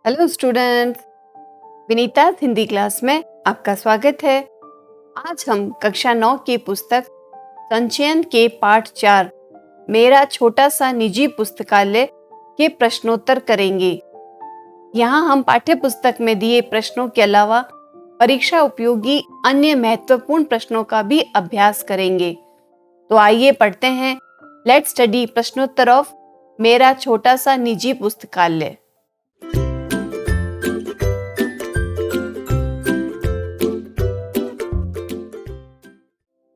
Hello students, Vinita Hindi class में आपका स्वागत है। आज हम कक्षा 9 की पुस्तक संचयन के पाठ 4 मेरा छोटा सा निजी पुस्तकालय के प्रश्नोत्तर करेंगे। यहाँ हम पाठ्य पुस्तक में दिए प्रश्नों के अलावा परीक्षा उपयोगी अन्य महत्वपूर्ण प्रश्नों का भी अभ्यास करेंगे। तो आइए पढ़ते हैं। लेट्स स्टडी प्रश्नोत्तर ऑफ मेरा छोटा सा निजी पुस्तकालय।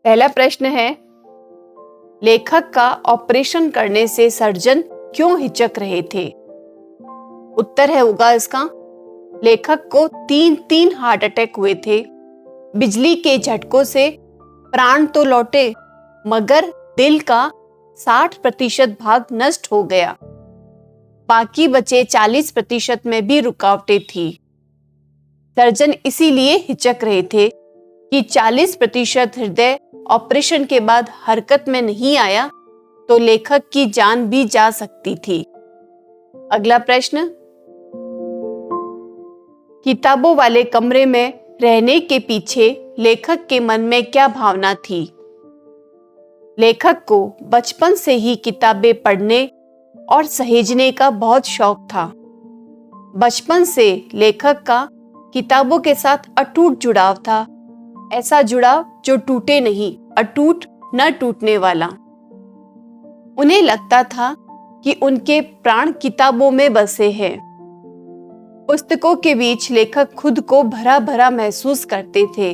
पहला प्रश्न है, लेखक का ऑपरेशन करने से सर्जन क्यों हिचक रहे थे? उत्तर है होगा इसका, लेखक को 3 हार्ट अटैक हुए थे। बिजली के झटकों से प्राण तो लौटे मगर दिल का 60% भाग नष्ट हो गया। बाकी बचे 40% में भी रुकावटें थी। सर्जन इसीलिए हिचक रहे थे कि 40% हृदय ऑपरेशन के बाद हरकत में नहीं आया तो लेखक की जान भी जा सकती थी। अगला प्रश्न, किताबों वाले कमरे में रहने के पीछे लेखक के मन में क्या भावना थी? लेखक को बचपन से ही किताबें पढ़ने और सहेजने का बहुत शौक था। बचपन से लेखक का किताबों के साथ अटूट जुड़ाव था, ऐसा जुड़ाव जो टूटे नहीं, अटूट न टूटने वाला। उन्हें लगता था कि उनके प्राण किताबों में बसे हैं। पुस्तकों के बीच लेखक खुद को भरा भरा महसूस करते थे,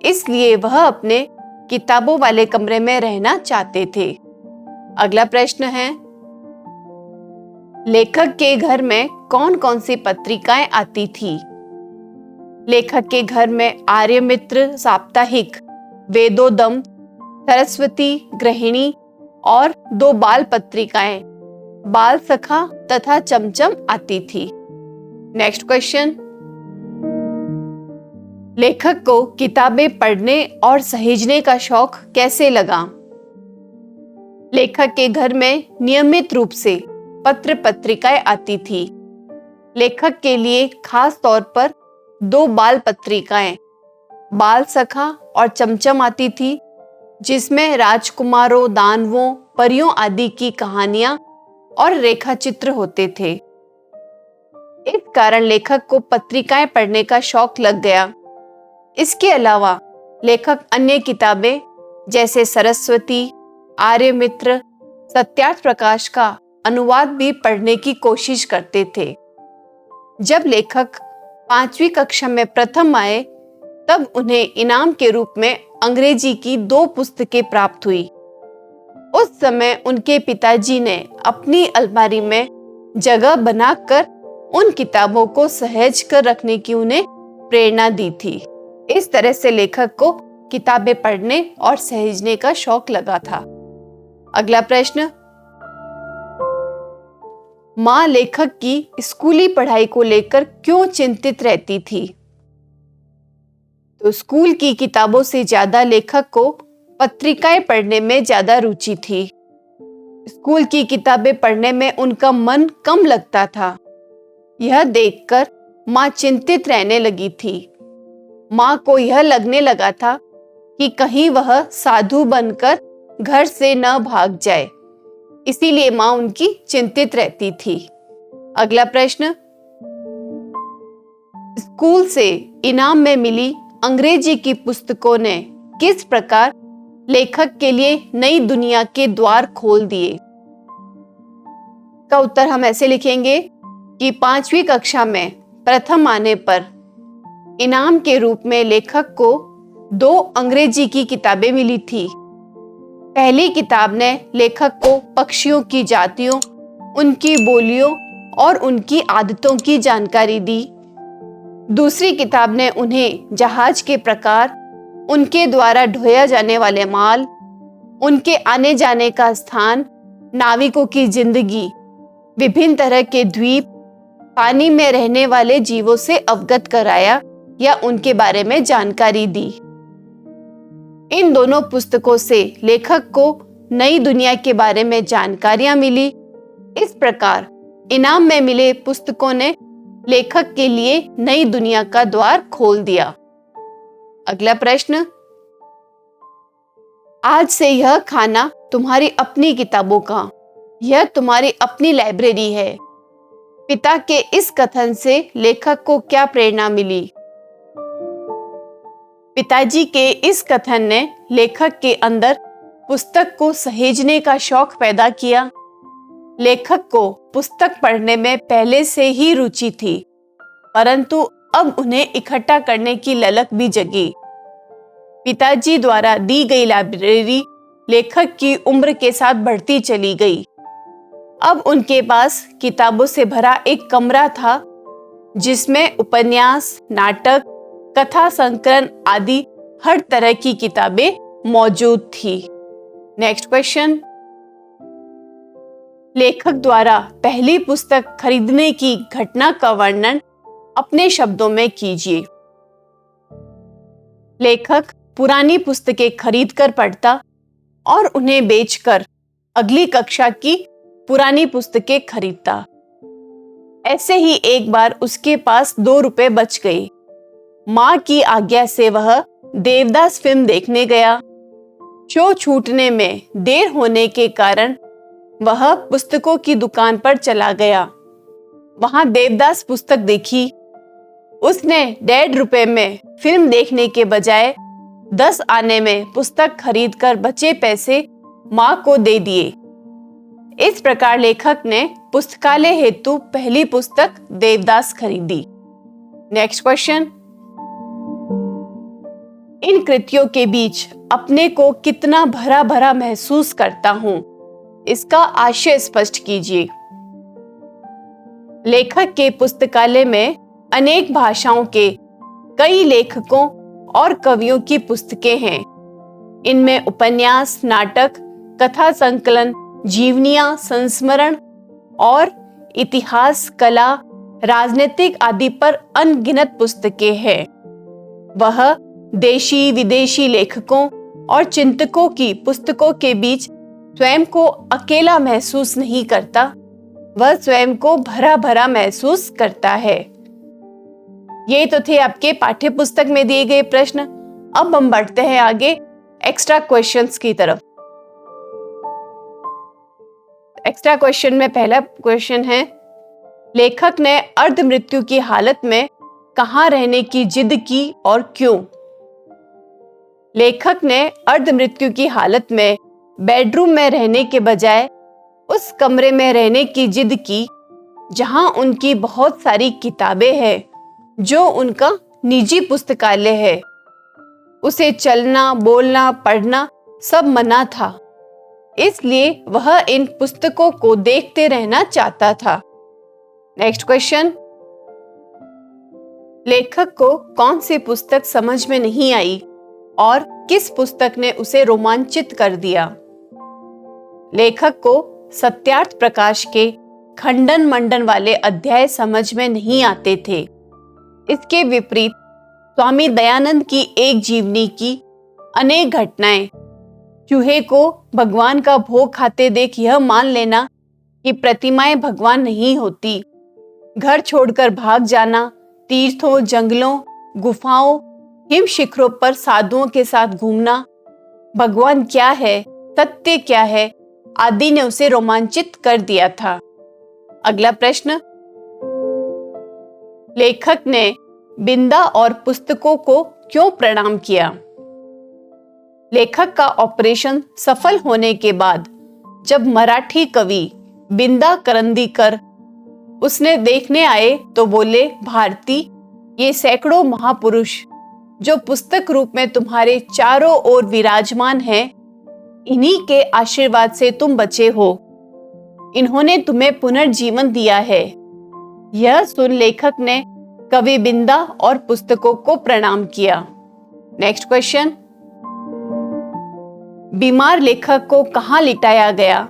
इसलिए वह अपने किताबों वाले कमरे में रहना चाहते थे। अगला प्रश्न है, लेखक के घर में कौन कौन सी पत्रिकाएं आती थी? लेखक के घर में आर्यमित्र साप्ताहिक, वेदोदम, सरस्वती, गृहिणी और 2 बाल पत्रिकाएं, बाल सखा तथा चमचम आती थी। नेक्स्ट क्वेश्चन, लेखक को किताबें पढ़ने और सहेजने का शौक कैसे लगा? लेखक के घर में नियमित रूप से पत्र पत्रिकाएं आती थी। लेखक के लिए खास तौर पर 2 बाल पत्रिकाएं, बाल सखा और चमचम आती थी, जिसमें राजकुमारों, दानवों, परियों आदि की कहानियां और रेखाचित्र होते थे। इस कारण लेखक को पत्रिकाएं पढ़ने का शौक लग गया। इसके अलावा लेखक अन्य किताबें जैसे सरस्वती, आर्यमित्र, सत्यार्थ प्रकाश का अनुवाद भी पढ़ने की कोशिश करते थे। जब लेखक 5वीं कक्षा में प्रथम आए तब उन्हें इनाम के रूप में अंग्रेजी की 2 पुस्तकें प्राप्त हुई। उस समय उनके पिताजी ने अपनी अलमारी में जगह बनाकर उन किताबों को सहेज कर रखने की उन्हें प्रेरणा दी थी। इस तरह से लेखक को किताबें पढ़ने और सहेजने का शौक लगा था। अगला प्रश्न, मां लेखक की स्कूली पढ़ाई को लेकर क्यों चिंतित रहती थी? तो स्कूल की किताबों से ज्यादा लेखक को पत्रिकाएं पढ़ने में ज्यादा रुचि थी। स्कूल की किताबें पढ़ने में उनका मन कम लगता था। यह देखकर मां चिंतित रहने लगी थी। मां को यह लगने लगा था कि कहीं वह साधु बनकर घर से न भाग जाए, इसीलिए मां उनकी चिंतित रहती थी। अगला प्रश्न, स्कूल से इनाम में मिली अंग्रेजी की पुस्तकों ने किस प्रकार लेखक के लिए नई दुनिया के द्वार खोल दिए? का उत्तर हम ऐसे लिखेंगे कि 5वीं कक्षा में प्रथम आने पर इनाम के रूप में लेखक को 2 अंग्रेजी की किताबें मिली थी। पहली किताब ने लेखक को पक्षियों की जातियों, उनकी बोलियों और उनकी आदतों की जानकारी दी। दूसरी किताब ने उन्हें जहाज के प्रकार, उनके द्वारा ढोया जाने वाले माल, उनके आने जाने का स्थान, नाविकों की जिंदगी, विभिन्न तरह के द्वीप, पानी में रहने वाले जीवों से अवगत कराया या उनके बारे में जानकारी दी। इन दोनों पुस्तकों से लेखक को नई दुनिया के बारे में जानकारियां मिली। इस प्रकार इनाम में मिले पुस्तकों ने लेखक के लिए नई दुनिया का द्वार खोल दिया। अगला प्रश्न, आज से यह खाना तुम्हारी अपनी किताबों का, यह तुम्हारी अपनी लाइब्रेरी है। पिता के इस कथन से लेखक को क्या प्रेरणा मिली? पिताजी के इस कथन ने लेखक के अंदर पुस्तक को सहेजने का शौक पैदा किया। लेखक को पुस्तक पढ़ने में पहले से ही रुचि थी, परंतु अब उन्हें इकट्ठा करने की ललक भी जगी। पिताजी द्वारा दी गई लाइब्रेरी लेखक की उम्र के साथ बढ़ती चली गई। अब उनके पास किताबों से भरा एक कमरा था, जिसमें उपन्यास, नाटक, कथा संकलन आदि हर तरह की किताबें मौजूद थी। नेक्स्ट क्वेश्चन, लेखक द्वारा पहली पुस्तक खरीदने की घटना का वर्णन अपने शब्दों में कीजिए। लेखक पुरानी पुस्तकें खरीदकर पढ़ता और उन्हें बेचकर अगली कक्षा की पुरानी पुस्तकें खरीदता। ऐसे ही एक बार उसके पास 2 रुपए बच गए। माँ की आज्ञा से वह देवदास फिल्म देखने गया। शो छूटने में देर होने के कारण वह पुस्तकों की दुकान पर चला गया। वहां देवदास पुस्तक देखी। उसने 1.5 रुपए में फिल्म देखने के बजाय 10 आने में पुस्तक खरीदकर बचे पैसे माँ को दे दिए। इस प्रकार लेखक ने पुस्तकालय हेतु पहली पुस्तक देवदास खरीदी। नेक्स्ट क्वेश्चन, इन कृतियों के बीच अपने को कितना भरा भरा महसूस करता हूं, इसका आशय स्पष्ट कीजिए। लेखक के पुस्तकालय में अनेक भाषाओं के कई लेखकों और कवियों की पुस्तकें हैं। इनमें उपन्यास, नाटक, कथा संकलन, जीवनियां, संस्मरण और इतिहास, कला, राजनीतिक आदि पर अनगिनत पुस्तकें हैं। वह देशी विदेशी लेखकों और चिंतकों की पुस्तकों के बीच स्वयं को अकेला महसूस नहीं करता, वह स्वयं को भरा भरा महसूस करता है। ये तो थे आपके पाठ्य पुस्तक में दिए गए प्रश्न। अब हम बढ़ते हैं आगे एक्स्ट्रा क्वेश्चंस की तरफ। एक्स्ट्रा क्वेश्चन में पहला क्वेश्चन है, लेखक ने अर्ध मृत्यु की हालत में कहां रहने की जिद की और क्यों? लेखक ने अर्ध मृत्यु की हालत में बेडरूम में रहने के बजाय उस कमरे में रहने की जिद की जहां उनकी बहुत सारी किताबें हैं, जो उनका निजी पुस्तकालय है। उसे चलना, बोलना, पढ़ना सब मना था, इसलिए वह इन पुस्तकों को देखते रहना चाहता था। नेक्स्ट क्वेश्चन, लेखक को कौन सी पुस्तक समझ में नहीं आई और किस पुस्तक ने उसे रोमांचित कर दिया? लेखक को सत्यार्थ प्रकाश के खंडन मंडन वाले अध्याय समझ में नहीं आते थे। इसके विपरीत स्वामी दयानंद की एक जीवनी की अनेक घटनाएं, चूहे को भगवान का भोग खाते देख यह मान लेना कि प्रतिमाएं भगवान नहीं होती, घर छोड़कर भाग जाना, तीर्थों, जंगलों, गुफाओं, हिम शिखरों पर साधुओं के साथ घूमना, भगवान क्या है, सत्य क्या है आदि ने उसे रोमांचित कर दिया था। अगला प्रश्न, लेखक ने बिंदा और पुस्तकों को क्यों प्रणाम किया? लेखक का ऑपरेशन सफल होने के बाद जब मराठी कवि बिंदा करंदीकर उसने देखने आए तो बोले, भारती, ये सैकड़ों महापुरुष जो पुस्तक रूप में तुम्हारे चारों ओर विराजमान हैं, इन्हीं के आशीर्वाद से तुम बचे हो। इन्होंने तुम्हें पुनर्जीवन दिया है। यह सुन लेखक ने कवि बिंदा और पुस्तकों को प्रणाम किया। नेक्स्ट क्वेश्चन, बीमार लेखक को कहां लिटाया गया?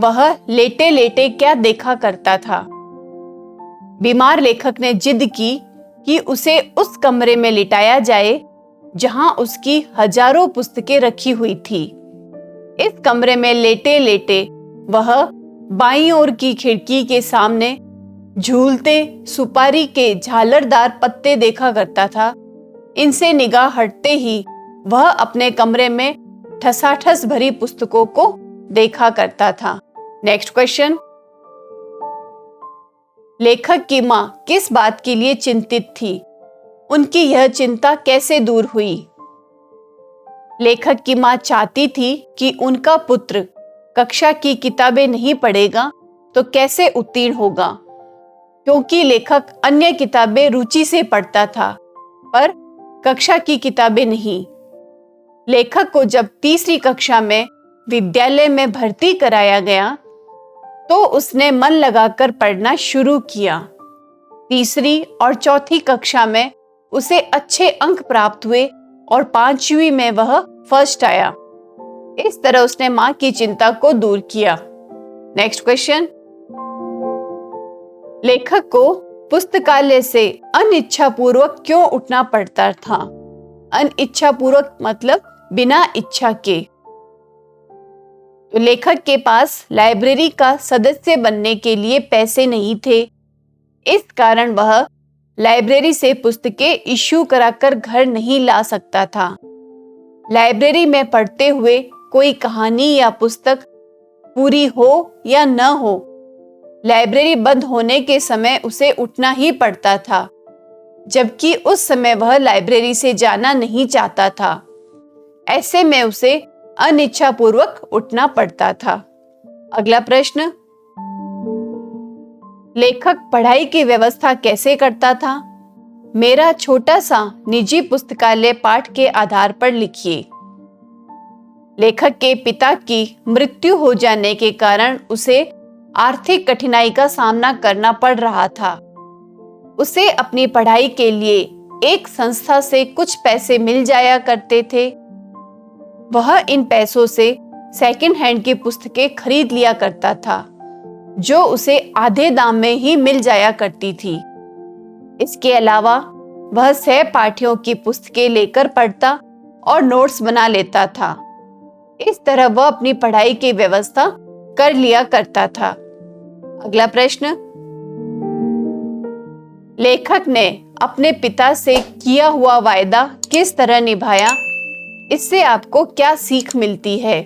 वह लेटे लेटे क्या देखा करता था? बीमार लेखक ने जिद की कि उसे उस कमरे में लिटाया जाए जहां उसकी हजारों पुस्तकें रखी हुई थी। इस कमरे में लेटे लेटे वह बाईं ओर की खिड़की के सामने झूलते सुपारी के झालरदार पत्ते देखा करता था। इनसे निगाह हटते ही वह अपने कमरे में ठसाठस भरी पुस्तकों को देखा करता था। नेक्स्ट क्वेश्चन, लेखक की मां किस बात के लिए चिंतित थी? उनकी यह चिंता कैसे दूर हुई? लेखक की मां चाहती थी कि उनका पुत्र कक्षा की किताबें नहीं पढ़ेगा तो कैसे उत्तीर्ण होगा, क्योंकि लेखक अन्य किताबें रुचि से पढ़ता था पर कक्षा की किताबें नहीं। लेखक को जब तीसरी कक्षा में विद्यालय में भर्ती कराया गया तो उसने मन लगाकर पढ़ना शुरू किया। तीसरी और चौथी कक्षा में उसे अच्छे अंक प्राप्त हुए और 5वीं में वह फर्स्ट आया। इस तरह उसने मां की चिंता को दूर किया। नेक्स्ट क्वेश्चन, लेखक को पुस्तकालय से अनिच्छापूर्वक क्यों उठना पड़ता था? अनिच्छापूर्वक मतलब बिना इच्छा के। तो लेखक के पास लाइब्रेरी का सदस्य बनने के लिए पैसे नहीं थे। इस कारण वह लाइब्रेरी से पुस्तकें इश्यू कराकर घर नहीं ला सकता था। लाइब्रेरी में पढ़ते हुए कोई कहानी या पुस्तक पूरी हो या न हो, लाइब्रेरी बंद होने के समय उसे उठना ही पड़ता था, जबकि उस समय वह लाइब्रेरी से जाना नहीं चाहता था। ऐसे में उसे अनिच्छापूर्वक उठना पड़ता था। अगला प्रश्न, लेखक पढ़ाई की व्यवस्था कैसे करता था? मेरा छोटा सा निजी पुस्तकालय पाठ के आधार पर लिखिए। लेखक के पिता की मृत्यु हो जाने के कारण उसे आर्थिक कठिनाई का सामना करना पड़ रहा था। उसे अपनी पढ़ाई के लिए एक संस्था से कुछ पैसे मिल जाया करते थे। वह इन पैसों से सेकंड हैंड की पुस्तकें खरीद लिया करता था, जो उसे आधे दाम में ही मिल जाया करती थी। इसके अलावा वह सहपाठियों की पुस्तकें लेकर पढ़ता और नोट्स बना लेता था। इस तरह वह अपनी पढ़ाई की व्यवस्था कर लिया करता था। अगला प्रश्न, लेखक ने अपने पिता से किया हुआ वायदा किस तरह निभाया? इससे आपको क्या सीख मिलती है?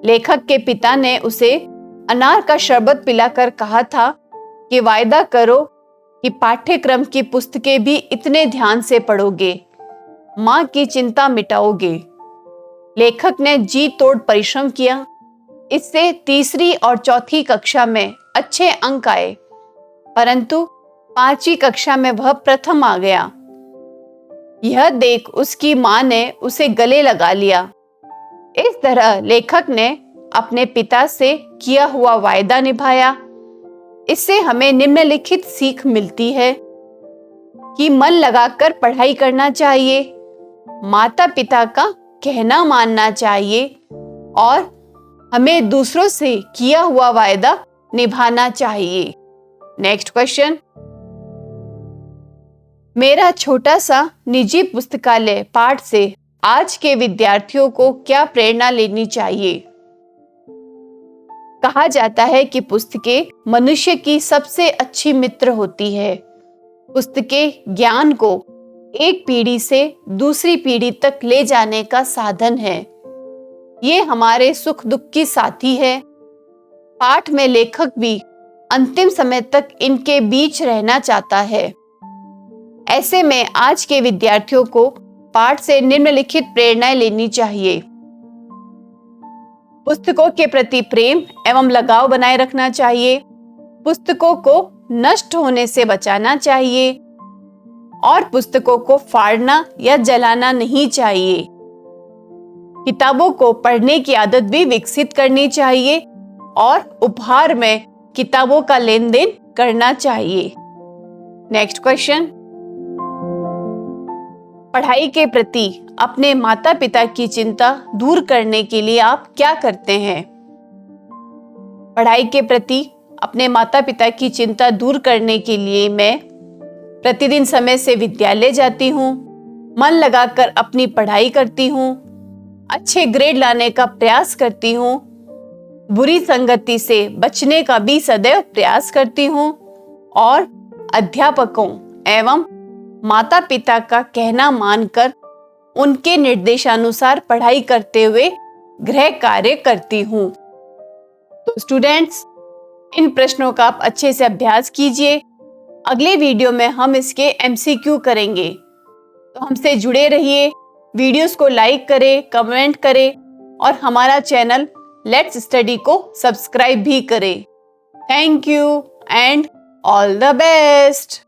लेखक के पिता ने उसे अनार का शरबत पिलाकर कहा था कि वायदा करो कि पाठ्यक्रम की पुस्तकें भी इतने ध्यान से पढ़ोगे, मां की चिंता मिटाओगे। लेखक ने जी तोड़ परिश्रम किया। इससे तीसरी और चौथी कक्षा में अच्छे अंक आए, परंतु 5वीं कक्षा में वह प्रथम आ गया। यह देख उसकी मां ने उसे गले लगा लिया। इस तरह लेखक ने अपने पिता से किया हुआ वायदा निभाया। इससे हमें निम्नलिखित सीख मिलती है कि मन लगाकर पढ़ाई करना चाहिए, माता पिता का कहना मानना चाहिए और हमें दूसरों से किया हुआ वायदा निभाना चाहिए। नेक्स्ट क्वेश्चन, मेरा छोटा सा निजी पुस्तकालय पाठ से आज के विद्यार्थियों को क्या प्रेरणा लेनी चाहिए? कहा जाता है कि पुस्तकें मनुष्य की सबसे अच्छी मित्र होती है। पुस्तकें ज्ञान को एक पीढ़ी से दूसरी पीढ़ी तक ले जाने का साधन है। ये हमारे सुख दुख की साथी है। पाठ में लेखक भी अंतिम समय तक इनके बीच रहना चाहता है। ऐसे में आज के विद्यार्थियों को पाठ से निम्नलिखित प्रेरणाएं लेनी चाहिए। पुस्तकों के प्रति प्रेम एवं लगाव बनाए रखना चाहिए। पुस्तकों को नष्ट होने से बचाना चाहिए और पुस्तकों को फाड़ना या जलाना नहीं चाहिए। किताबों को पढ़ने की आदत भी विकसित करनी चाहिए और उपहार में किताबों का लेन देन करना चाहिए। नेक्स्ट क्वेश्चन, पढ़ाई के प्रति अपने माता पिता की चिंता दूर करने के लिए आप क्या करते हैं? पढ़ाई के प्रति अपने माता पिता की चिंता दूर करने के लिए मैं प्रतिदिन समय से विद्यालय जाती हूँ, मन लगाकर अपनी पढ़ाई करती हूँ, अच्छे ग्रेड लाने का प्रयास करती हूँ बुरी संगति से बचने का भी सदैव प्रयास करती हूँ और अध्यापकों एवं माता पिता का कहना मानकर उनके निर्देशानुसार पढ़ाई करते हुए गृह कार्य करती हूँ। तो स्टूडेंट्स, इन प्रश्नों का आप अच्छे से अभ्यास कीजिए। अगले वीडियो में हम इसके MCQ करेंगे। तो हमसे जुड़े रहिए, वीडियोस को लाइक करें, कमेंट करें और हमारा चैनल लेट्स स्टडी को सब्सक्राइब भी करें। Thank you and all the best.